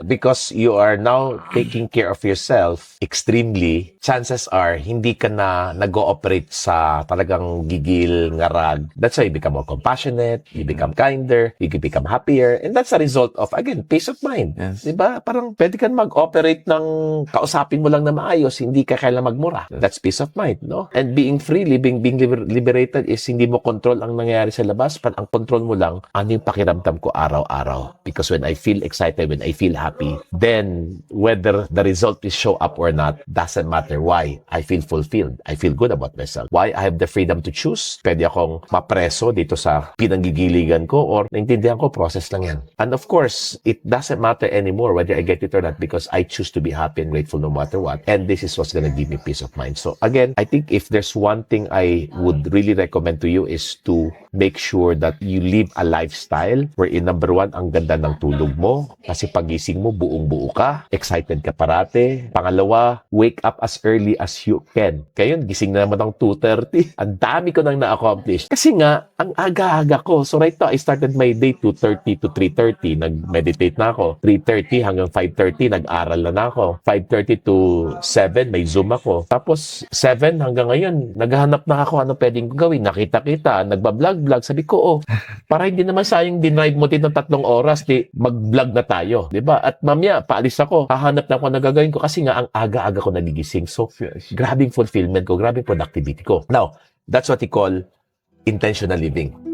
because you are now taking care of yourself extremely, chances are, hindi ka na nag-ooperate sa talagang gigil, ngarag. That's why you become more compassionate, you become kinder, you become happier, and that's a result of, again, peace of mind. Yes. Diba? Parang pwede ka mag-operate ng kausapin mo lang na maayos, hindi ka kailangan magmura. That's peace of mind, no? And being free, being liberated is hindi mo control ang nangyayari sa labas, but ang control mo lang, ano yung pakiramdam ko araw-araw. Because when I feel excited, when I feel happy, then whether the result is show up or not, doesn't matter. Why? I feel fulfilled. I feel good about myself. Why? I have the freedom to choose. Pwede akong mapreso dito sa pinanggigiligan ko or naintindihan ko, process lang yan. And of course, it doesn't matter anymore whether I get it or not because I choose to be happy and grateful no matter what. And this is what's gonna give me peace of mind. So again, I think if there's one thing I would really recommend to you is to make sure that you live a lifestyle wherein number one, ang ganda ng tulog mo. Kasi pagising mo, buong-buo ka. Excited ka parate. Pangalawa, wake up as early as you can. Ngayon, gising na naman ng 2:30. Ang dami ko nang na-accomplish. Kasi nga, ang aga-aga ko. So right now, I started my day 2:30 to 3:30. Nag-meditate na ako. 3:30 hanggang 5:30, nag-aral na ako. 5:30 to 7, may Zoom ako. Tapos, 7 hanggang ngayon, naghahanap na ako ano pwedeng gawin. Nakita-kita, nagbablog-vlog. Sabi ko, para hindi naman sayang dinrive mo din ng 3 oras, di mag-vlog na tayo. Diba? At mamaya, paalis ako. Hahanap na ako na gagawin ko kasi nga ang aga-aga ko nagigising. So, grabing fulfillment ko, grabing productivity ko. Now, that's what we call intentional living.